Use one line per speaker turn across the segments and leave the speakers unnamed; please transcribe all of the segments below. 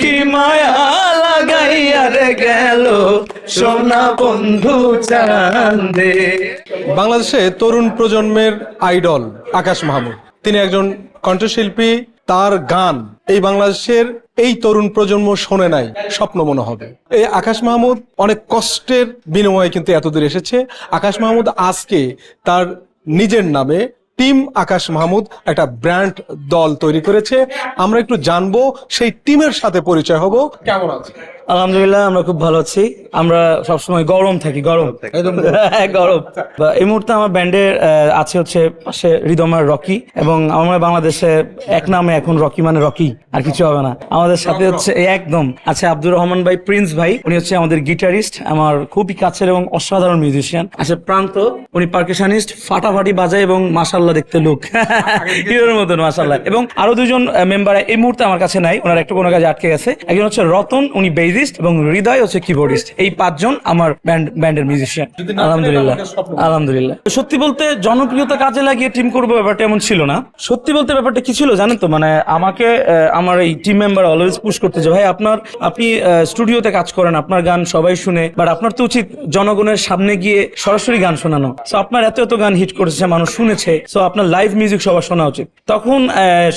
কি মায়া লাগাইয়া রে গেল সোনা বন্ধু চাঁদে।
বাংলাদেশে তরুণ প্রজন্মের আইডল আকাশ মাহমুদ, তিনি একজন কণ্ঠশিল্পী। তার গান এই বাংলাদেশের এই তরুণ প্রজন্ম শোনে নাই, স্বপ্ন মনে হবে। এই আকাশ মাহমুদ অনেক কষ্টের বিনিময়ে কিন্তু এতদূর এসেছে। আকাশ মাহমুদ আজকে তার নিজের নামে টিম আকাশ মাহমুদ একটা ব্র্যান্ড দল তৈরি করেছে। আমরা একটু জানবো, সেই টিমের সাথে পরিচয় হব। কেমন আছে?
আলহামদুলিল্লাহ, আমরা খুব ভালো আছি। আমরা সবসময় গরম থাকি, গরম একদম গরম। এই মুহূর্তে আমার ব্যান্ডের আছে হচ্ছে পাশে হৃদয়মার রকি, এবং আমার বাংলাদেশে এক নামে এখন রকি মানে রকি, আর কিছু হবে না। আমাদের সাথে হচ্ছে একদম আছে আব্দুর রহমান ভাই, প্রিন্স ভাই, উনি হচ্ছে আমাদের গিটারিস্ট, আমার খুবই কাছের এবং অসাধারণ মিউজিশিয়ান। আছে প্রান্ত, উনি পারকাশনিস্ট, ফাটাফাটি বাজায় এবং মাশাআল্লাহ দেখতে লুক হিরোর মতন মাশাআল্লাহ। এবং আরো দুজন মেম্বার এই মুহূর্তে আমার কাছে নাই, ওনার একটু কোনো কাজে আটকে গেছে। একজন হচ্ছে রতন, উনি বেসিস্ট, এবং হৃদয় হচ্ছে কিবোর্ডিস্ট। এই পাঁচজন আমার ব্যান্ডের মিউজিশিয়ান। আলহামদুলিল্লাহ, আলহামদুলিল্লাহ। সত্যি বলতে জনপ্রিয়তা কাজে লাগিয়ে টিম করবো ব্যাপারটা এমন ছিল না। সত্যি বলতে ব্যাপারটা কি ছিল জানেন তো, মানে আমাকে আমার এই টিম মেম্বার অলওয়েজ পুশ করতে, যে ভাই আপনি স্টুডিওতে কাজ করেন, আপনার গান সবাই শুনে, বাট আপনার তো উচিত জনগণের সামনে গিয়ে সরাসরি গান শোনানো। সো আপনার এত গান হিট করেছে, মানুষ শুনেছে, সো আপনার লাইভ মিউজিক সবার শোনা উচিত। তখন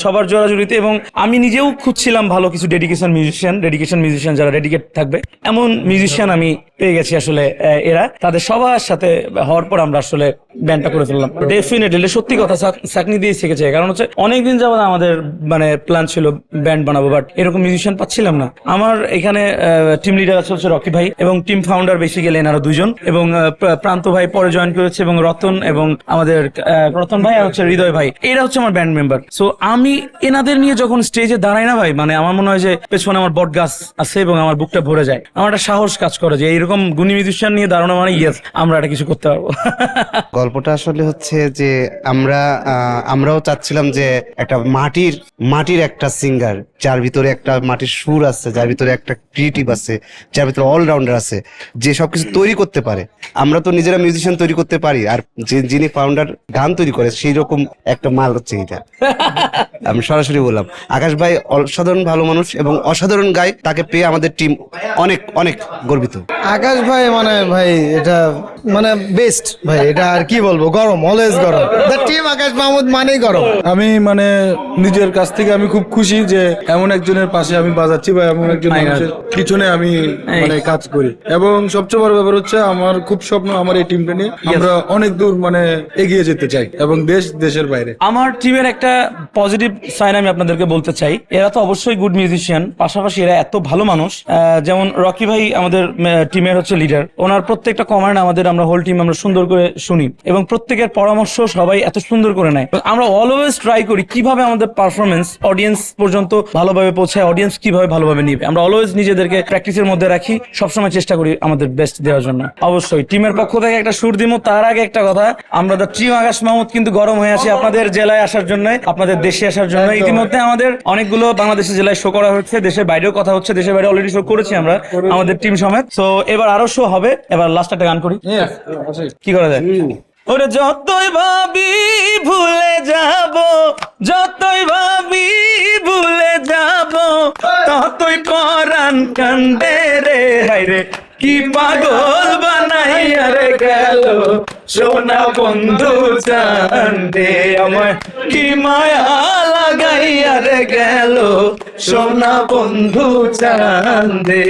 সবার জোরাজুরিতে, এবং আমি নিজেও খুঁজছিলাম ভালো কিছু ডেডিকেশন মিউজিশিয়ান যারা ডেডিকেট থাকবে, এমন মিউজিশিয়ান আমি পেয়ে গেছি। আসলে এরা তাদের সবার সাথে হওয়ার পর আমরা আসলে ব্যান্ডটা করে ফেললাম। ডেফিনেটলি সত্যি কথা, চাকনি দিয়ে শিখেছে। কারণ হচ্ছে অনেকদিন যাবত আমাদের মানে প্ল্যান ছিল ব্যান্ড বানাবো, বাট এরকম মিউজিশিয়ান পাচ্ছিলাম না। আমার এখানে টিম লিডার আছে হচ্ছে রকি ভাই, এবং টিম ফাউন্ডার বেসিক্যালি এনারা দুজন, এবং প্রান্ত ভাই পরে জয়েন করেছে, এবং রতন, এবং আমাদের রতন ভাই আর হচ্ছে হৃদয় ভাই, এরা হচ্ছে আমার ব্যান্ড মেম্বার। সো আমি এনাদের নিয়ে যখন স্টেজে দাঁড়াই না ভাই, মানে আমার মনে হয় যে পেছনে আমার বট গাছ আছে এবং আমার বুকটা ভরে যায়। আমার একটা সাহস কাজ করে যে এইরকম গুণী মিউজিশিয়ান নিয়ে দাঁড়ানো মানে ইয়েস, আমরা একটা কিছু করতে পারবো।
গল্পটা আসলে হচ্ছে যে আমরাও চাচ্ছিলাম যে একটা মাটির একটা সিঙ্গার, যার ভিতরে একটা মাটির সুর আছে, যার ভিতরে একটা ক্রিয়েটিভ আছে, যার ভিতরে অলরাউন্ডার আছে, যে সবকিছু তৈরি করতে পারে। আমরা তো নিজেরা মিউজিশিয়ান তৈরি করতে পারি, আর যিনি ফাউন্ডার গান তৈরি করে সেই রকম একটা মাল হচ্ছে এটা। আমি সরাসরি বললাম, আকাশ ভাই অসাধারণ ভালো মানুষ এবং অসাধারণ গায়, তাকে পেয়ে আমাদের টিম অনেক অনেক গর্বিত।
আকাশ ভাই মানে ভাই এটা মানে বেস্ট ভাই, এটা আর কি বলবো, গরম, অলওয়েজ গরম। দ্য টিম আকাশ মাহমুদ মানেই গরম।
আমি মানে নিজের কাছ থেকে আমি খুব খুশি যে এমন একজনের পাশে আমি বাজাচ্ছি, বা এমন একজন মানুষের পিছনে আমি মানে কাজ করি। এবং সবচেয়ে বড় ব্যাপার হচ্ছে আমার খুব স্বপ্ন আমার এই টিমটা নিয়ে আমরা অনেক দূর মানে এগিয়ে যেতে চাই, এবং দেশের বাইরে।
আমার টিমের একটা পজিটিভ সাইন আমি আপনাদেরকে বলতে চাই, এরা তো অবশ্যই গুড মিউজিশিয়ান, পাশাপাশি এরা এত ভালো মানুষ। যেমন রকি ভাই আমাদের টিমের হচ্ছে লিডার, ওনার প্রত্যেকটা কমান্ড আমরা হোল টিম আমরা সুন্দর করে শুনি, এবং প্রত্যেকের পরামর্শ সবাই এত সুন্দর করে নেয়। আমরা অলওয়েজ ট্রাই করি কিভাবে আমাদের পারফরমেন্স অডিয়েন্স পর্যন্ত ভালোভাবে পৌঁছায়, অডিয়েন্স কিভাবে ভালোভাবে নিবে। আমরা অলওয়েজ নিজেদেরকে প্র্যাকটিসের মধ্যে রাখি, সবসময় চেষ্টা করি আমাদের বেস্ট দেওয়ার জন্য। অবশ্যই টিমের পক্ষ থেকে একটা সুর দিব, তার আগে একটা কথা, আমরা দ্য টিম আকাশ মাহমুদ কিন্তু গরম হয়ে আছি আপনাদের জেলায় আসার জন্য, আপনাদের দেশে আসার জন্য। ইতিমধ্যে আমাদের অনেকগুলো বাংলাদেশের জেলায় শো করা হচ্ছে, দেশের বাইরেও কথা হচ্ছে, দেশের বাইরে অলরেডি শো করেছি আমরা আমাদের টিম সমেত। তো এবার আরো শো হবে। এবার লাস্ট একটা গান করি, কি করা যায়? ওরে যতই ভাবি ভুলে যাব, যতই ভাবি ভুলে যাব, ততই পরাণ কান্দে রে, হায় রে কি পাগল বানাইয়া রে গেল সোনা বন্ধু চাঁদে, আমায় কি মায়া লাগাইয়া রে গেল সোনা বন্ধু চাঁদে।